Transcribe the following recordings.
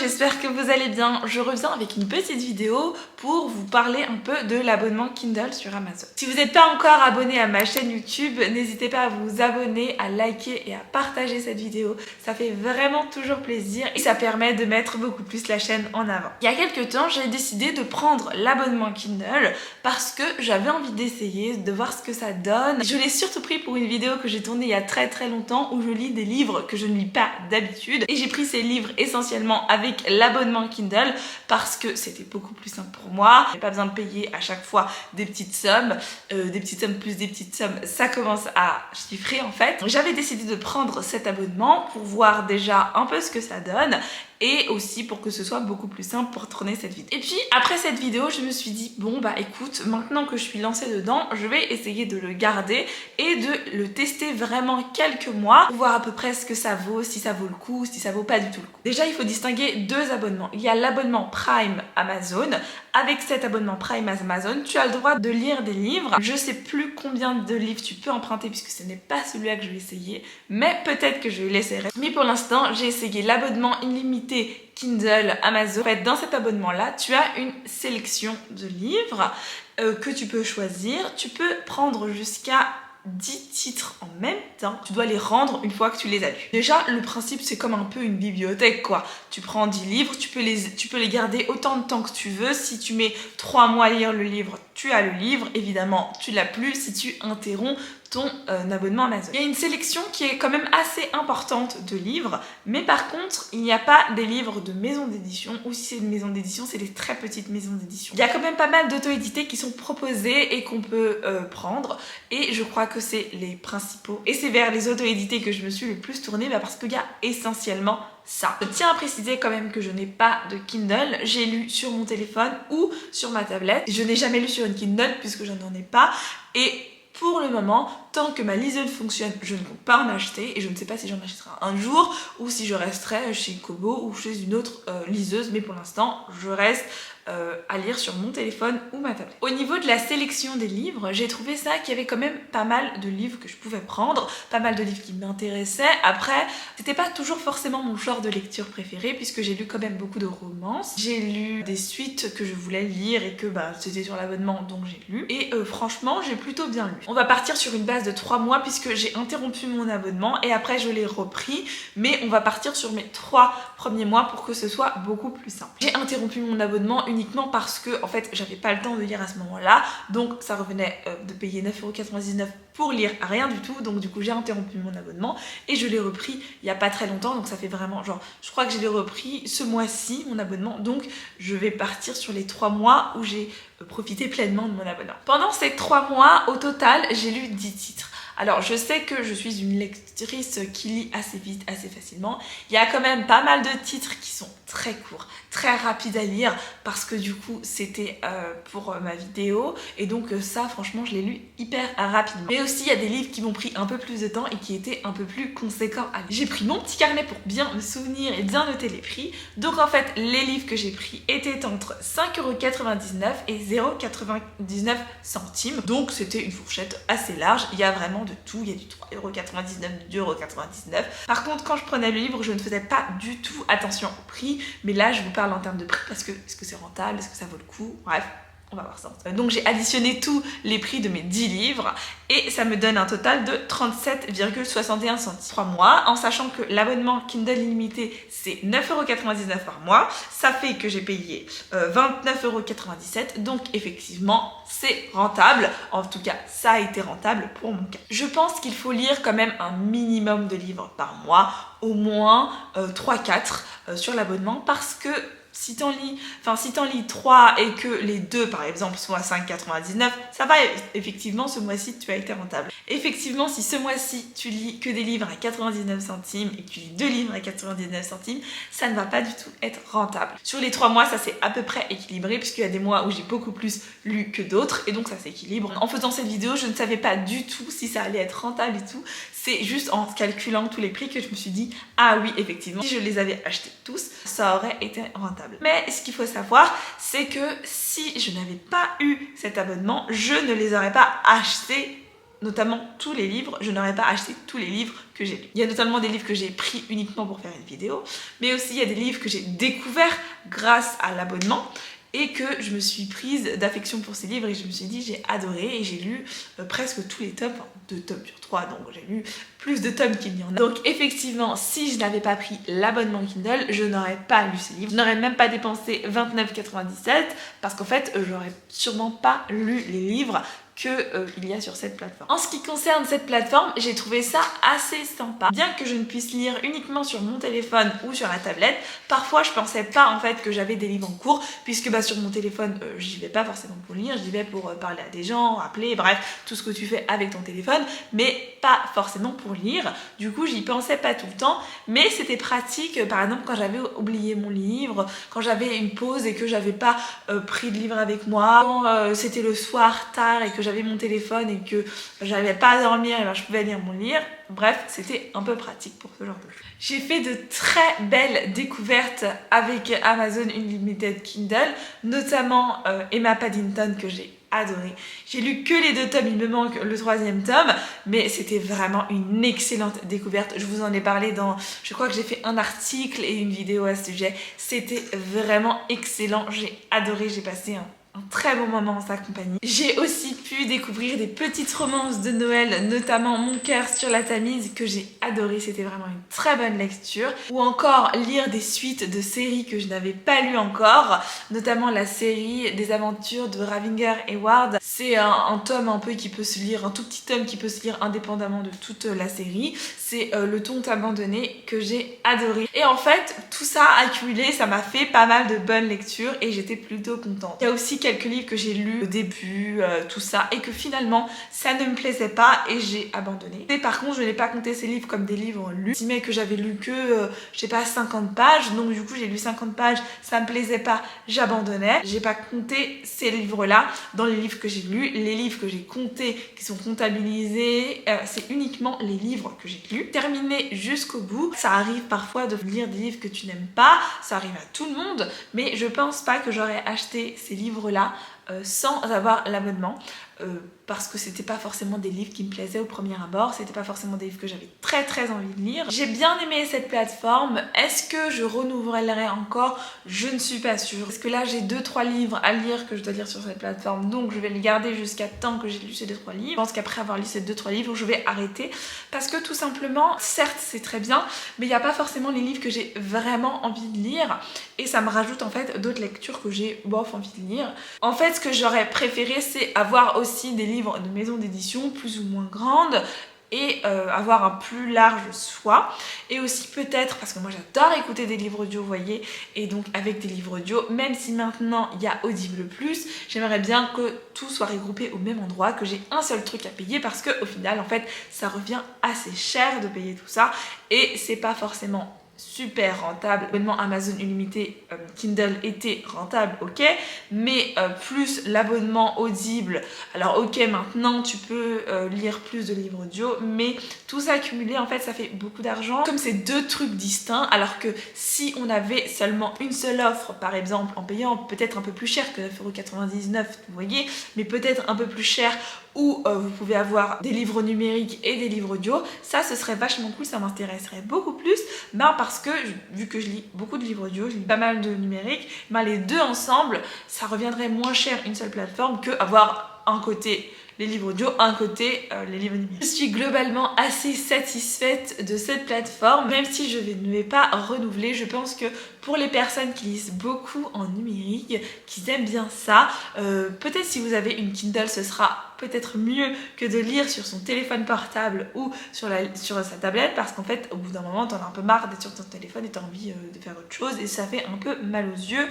j'espère que vous allez bien. Je reviens avec une petite vidéo pour vous parler un peu de l'abonnement Kindle sur Amazon. Si vous n'êtes pas encore abonné à ma chaîne YouTube, n'hésitez pas à vous abonner, à liker et à partager cette vidéo. Ça fait vraiment toujours plaisir et ça permet de mettre beaucoup plus la chaîne en avant. Il y a quelques temps, j'ai décidé de prendre l'abonnement Kindle parce que j'avais envie d'essayer, de voir ce que ça donne. Je l'ai surtout pris pour une vidéo que j'ai tournée il y a très longtemps où je lis des livres que je ne lis pas d'habitude. Et j'ai pris ces livres essentiellement avec l'abonnement Kindle parce que c'était beaucoup plus simple pour moi. J'ai pas besoin de payer à chaque fois des petites sommes plus des petites sommes, ça commence à chiffrer en fait. J'avais décidé de prendre cet abonnement pour voir déjà un peu ce que ça donne et aussi pour que ce soit beaucoup plus simple pour tourner cette vidéo. Et puis après cette vidéo, je me suis dit bon bah écoute, maintenant que je suis lancée dedans, je vais essayer de le garder et de le tester vraiment quelques mois pour voir à peu près ce que ça vaut, si ça vaut le coup, si ça vaut pas du tout le coup. Déjà, il faut distinguer deux abonnements. Il y a l'abonnement Prime Amazon. Avec cet abonnement Prime Amazon, tu as le droit de lire des livres. Je sais plus combien de livres tu peux emprunter puisque ce n'est pas celui-là que je vais essayer, mais peut-être que je l'essaierai. Mais pour l'instant, j'ai essayé l'abonnement illimité Kindle Amazon. En fait, dans cet abonnement-là, tu as une sélection de livres que tu peux choisir. Tu peux prendre jusqu'à 10 titres en même temps, tu dois les rendre une fois que tu les as lus. Déjà, le principe, c'est comme un peu une bibliothèque, quoi. Tu prends 10 livres, tu peux les garder autant de temps que tu veux. Si tu mets 3 mois à lire le livre, tu as le livre. Évidemment, tu l'as plus si tu interromps ton abonnement Amazon. Il y a une sélection qui est quand même assez importante de livres, mais par contre, il n'y a pas des livres de maison d'édition, ou si c'est une maison d'édition, c'est des très petites maisons d'édition. Il y a quand même pas mal d'auto-édités qui sont proposés et qu'on peut prendre, et je crois que c'est les principaux. Et c'est vers les auto-édités que je me suis le plus tournée, parce qu'il y a essentiellement ça. Je tiens à préciser quand même que je n'ai pas de Kindle, j'ai lu sur mon téléphone ou sur ma tablette. Je n'ai jamais lu sur une Kindle puisque je n'en ai pas, et pour le moment, tant que ma liseuse fonctionne, je ne compte pas en acheter et je ne sais pas si j'en achèterai un jour ou si je resterai chez Kobo ou chez une autre liseuse, mais pour l'instant, je reste à lire sur mon téléphone ou ma tablette. Au niveau de la sélection des livres, j'ai trouvé ça qu'il y avait quand même pas mal de livres que je pouvais prendre, pas mal de livres qui m'intéressaient. Après, c'était pas toujours forcément mon genre de lecture préféré puisque j'ai lu quand même beaucoup de romances. J'ai lu des suites que je voulais lire et que c'était sur l'abonnement donc j'ai lu. Et franchement, j'ai plutôt bien lu. On va partir sur une base de 3 mois puisque j'ai interrompu mon abonnement et après je l'ai repris, mais on va partir sur mes 3 premiers mois pour que ce soit beaucoup plus simple. J'ai interrompu mon abonnement uniquement parce que en fait j'avais pas le temps de lire à ce moment-là, donc ça revenait de payer 9,99 € pour lire rien du tout, donc du coup j'ai interrompu mon abonnement et je l'ai repris il y a pas très longtemps, donc ça fait vraiment genre, je crois que je l'ai repris ce mois-ci mon abonnement, donc je vais partir sur les 3 mois où j'ai profité pleinement de mon abonnement. Pendant ces 3 mois, au total, j'ai lu 10 titres. Alors je sais que je suis une lectrice qui lit assez vite, assez facilement. Il y a quand même pas mal de titres qui sont très courts, très rapides à lire parce que du coup c'était pour ma vidéo et donc ça franchement je l'ai lu hyper rapidement. Mais aussi il y a des livres qui m'ont pris un peu plus de temps et qui étaient un peu plus conséquents à lire. J'ai pris mon petit carnet pour bien me souvenir et bien noter les prix. Donc en fait les livres que j'ai pris étaient entre 5,99 € et 0,99 €. Donc c'était une fourchette assez large, il y a vraiment de tout, il y a du 3,99 €, du 2,99 €. Par contre, quand je prenais le livre, je ne faisais pas du tout attention au prix, mais là, je vous parle en termes de prix parce que est-ce que c'est rentable, est-ce que ça vaut le coup, bref. On va voir ça. Donc j'ai additionné tous les prix de mes 10 livres et ça me donne un total de 37,61 centimes. 3 mois, en sachant que l'abonnement Kindle illimité c'est 9,99 € par mois. Ça fait que j'ai payé 29,97 €. Donc effectivement c'est rentable. En tout cas ça a été rentable pour mon cas. Je pense qu'il faut lire quand même un minimum de livres par mois, au moins 3-4 sur l'abonnement parce que si t'en lis 3 et que les 2 par exemple sont à 5,99, ça va, effectivement ce mois-ci tu as été rentable. Effectivement si ce mois-ci tu lis que des livres à 99 centimes et que tu lis 2 livres à 99 centimes, ça ne va pas du tout être rentable. Sur les 3 mois ça c'est à peu près équilibré puisqu'il y a des mois où j'ai beaucoup plus lu que d'autres et donc ça s'équilibre. En faisant cette vidéo je ne savais pas du tout si ça allait être rentable et tout. C'est juste en calculant tous les prix que je me suis dit ah oui effectivement si je les avais achetés tous ça aurait été rentable. Mais ce qu'il faut savoir c'est que si je n'avais pas eu cet abonnement je ne les aurais pas achetés notamment tous les livres, je n'aurais pas acheté tous les livres que j'ai lus. Il y a notamment des livres que j'ai pris uniquement pour faire une vidéo, mais aussi il y a des livres que j'ai découverts grâce à l'abonnement et que je me suis prise d'affection pour ces livres et je me suis dit j'ai adoré et j'ai lu presque tous les tomes, enfin 2 tomes sur 3, donc j'ai lu plus de tomes qu'il n'y en a. Donc effectivement, si je n'avais pas pris l'abonnement Kindle, je n'aurais pas lu ces livres, je n'aurais même pas dépensé 29,97 parce qu'en fait j'aurais sûrement pas lu les livres qu'il y a sur cette plateforme. En ce qui concerne cette plateforme, j'ai trouvé ça assez sympa. Bien que je ne puisse lire uniquement sur mon téléphone ou sur la tablette, parfois je pensais pas en fait que j'avais des livres en cours, puisque sur mon téléphone, j'y vais pas forcément pour lire, j'y vais pour parler à des gens, appeler, bref, tout ce que tu fais avec ton téléphone, mais pas forcément pour lire. Du coup, j'y pensais pas tout le temps, mais c'était pratique, par exemple, quand j'avais oublié mon livre, quand j'avais une pause et que j'avais pas pris de livre avec moi, quand c'était le soir tard et que j'avais mon téléphone et que j'avais pas à dormir, et ben je pouvais lire mon livre. Bref, c'était un peu pratique pour ce genre de choses. J'ai fait de très belles découvertes avec Amazon Unlimited Kindle, notamment Emma Paddington que j'ai adoré. J'ai lu que les 2 tomes, il me manque le 3e tome, mais c'était vraiment une excellente découverte. Je vous en ai parlé dans, je crois que j'ai fait un article et une vidéo à ce sujet. C'était vraiment excellent, j'ai adoré, j'ai passé un très bon moment en sa compagnie. J'ai aussi pu découvrir des petites romances de Noël, notamment Mon cœur sur la Tamise que j'ai adoré, c'était vraiment une très bonne lecture. Ou encore lire des suites de séries que je n'avais pas lues encore, notamment la série des aventures de Ravinger et Ward. C'est un tome un peu qui peut se lire, un tout petit tome qui peut se lire indépendamment de toute la série. C'est Le Tonte abandonné que j'ai adoré. Et en fait, tout ça accumulé, ça m'a fait pas mal de bonnes lectures et j'étais plutôt contente. Il y a aussi quelques livres que j'ai lus au début, tout ça, et que finalement ça ne me plaisait pas et j'ai abandonné. Et par contre, je n'ai pas compté ces livres comme des livres lus. J'estimais que j'avais lu que, je sais pas, 50 pages, donc du coup j'ai lu 50 pages, ça me plaisait pas, j'abandonnais. J'ai pas compté ces livres-là dans les livres que j'ai lus. Les livres que j'ai comptés, qui sont comptabilisés, c'est uniquement les livres que j'ai lus. Terminer jusqu'au bout, ça arrive parfois de lire des livres que tu n'aimes pas, ça arrive à tout le monde, mais je pense pas que j'aurais acheté ces livres-là sans avoir l'abonnement parce que c'était pas forcément des livres qui me plaisaient au premier abord, c'était pas forcément des livres que j'avais très envie de lire. J'ai bien aimé cette plateforme. Est-ce que je renouvellerai encore? Je ne suis pas sûre, parce que là j'ai 2-3 livres à lire que je dois lire sur cette plateforme, donc je vais les garder jusqu'à temps que j'ai lu ces 2-3 livres. Je pense qu'après avoir lu ces 2-3 livres, je vais arrêter, parce que tout simplement, certes c'est très bien, mais il n'y a pas forcément les livres que j'ai vraiment envie de lire, et ça me rajoute en fait d'autres lectures que j'ai bof envie de lire. En fait, ce que j'aurais préféré, c'est avoir aussi des livres de maison d'édition plus ou moins grandes et avoir un plus large choix, et aussi peut-être, parce que moi j'adore écouter des livres audio, vous voyez, et donc avec des livres audio, même si maintenant il y a Audible+, j'aimerais bien que tout soit regroupé au même endroit, que j'ai un seul truc à payer, parce que au final en fait ça revient assez cher de payer tout ça et c'est pas forcément super rentable. L'abonnement Amazon Unlimited Kindle était rentable, ok, mais plus l'abonnement Audible, alors ok, maintenant tu peux lire plus de livres audio, mais tout ça accumulé en fait ça fait beaucoup d'argent. Comme c'est 2 trucs distincts, alors que si on avait seulement une seule offre, par exemple en payant peut-être un peu plus cher que 9,99€, vous voyez, mais peut-être un peu plus cher, où vous pouvez avoir des livres numériques et des livres audio, ça ce serait vachement cool, ça m'intéresserait beaucoup plus, parce que vu que je lis beaucoup de livres audio, je lis pas mal de numériques, les 2 ensemble, ça reviendrait moins cher une seule plateforme que avoir un côté les livres audio, un côté les livres numériques. Je suis globalement assez satisfaite de cette plateforme, même si je ne vais pas renouveler. Je pense que pour les personnes qui lisent beaucoup en numérique, qui aiment bien ça, peut-être si vous avez une Kindle, ce sera peut-être mieux que de lire sur son téléphone portable ou sur sa tablette, parce qu'en fait au bout d'un moment t'en as un peu marre d'être sur ton téléphone et t'as envie de faire autre chose, et ça fait un peu mal aux yeux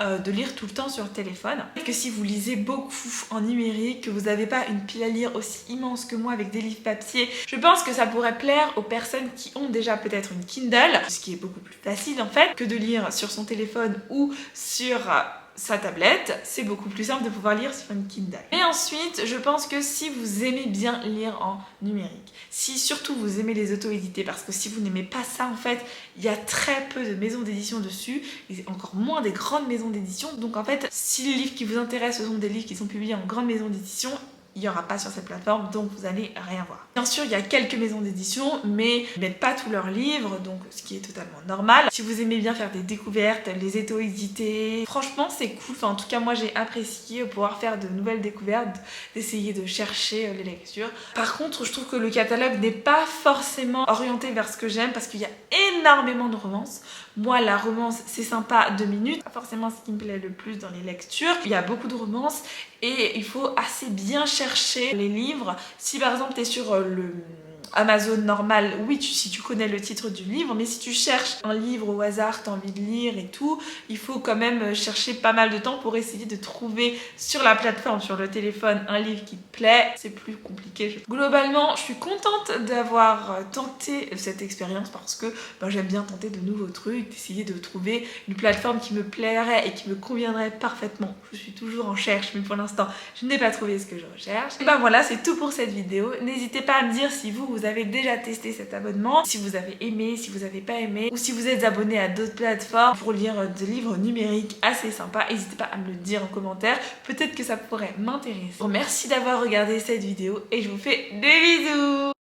de lire tout le temps sur le téléphone. Et que si vous lisez beaucoup en numérique, que vous n'avez pas une pile à lire aussi immense que moi avec des livres papier, je pense que ça pourrait plaire aux personnes qui ont déjà peut-être une Kindle, ce qui est beaucoup plus facile en fait que de lire sur son téléphone ou sur sa tablette. C'est beaucoup plus simple de pouvoir lire sur une Kindle. Et ensuite, je pense que si vous aimez bien lire en numérique, si surtout vous aimez les auto-édités, parce que si vous n'aimez pas ça, en fait, il y a très peu de maisons d'édition dessus, et encore moins des grandes maisons d'édition. Donc en fait, si les livres qui vous intéressent, ce sont des livres qui sont publiés en grande maison d'édition, il n'y aura pas sur cette plateforme, donc vous allez rien voir. Bien sûr, il y a quelques maisons d'édition, mais ils mettent pas tous leurs livres, donc ce qui est totalement normal. Si vous aimez bien faire des découvertes, les auto-édités, franchement c'est cool. Enfin, en tout cas moi j'ai apprécié pouvoir faire de nouvelles découvertes, d'essayer de chercher les lectures. Par contre, je trouve que le catalogue n'est pas forcément orienté vers ce que j'aime, parce qu'il y a énormément de romances. Moi, la romance, c'est sympa 2 minutes, pas forcément ce qui me plaît le plus dans les lectures. Il y a beaucoup de romances et il faut assez bien chercher les livres. Si par exemple tu es sur le Amazon normal, oui, si tu connais le titre du livre, mais si tu cherches un livre au hasard, tu as envie de lire et tout, il faut quand même chercher pas mal de temps pour essayer de trouver sur la plateforme, sur le téléphone, un livre qui te plaît. C'est plus compliqué. Globalement, je suis contente d'avoir tenté cette expérience parce que j'aime bien tenter de nouveaux trucs, d'essayer de trouver une plateforme qui me plairait et qui me conviendrait parfaitement. Je suis toujours en recherche, mais pour l'instant, je n'ai pas trouvé ce que je recherche. Et voilà, c'est tout pour cette vidéo. N'hésitez pas à me dire si vous avez déjà testé cet abonnement, si vous avez aimé, si vous n'avez pas aimé, ou si vous êtes abonné à d'autres plateformes pour lire des livres numériques assez sympas. N'hésitez pas à me le dire en commentaire, peut-être que ça pourrait m'intéresser. Bon, merci d'avoir regardé cette vidéo et je vous fais des bisous.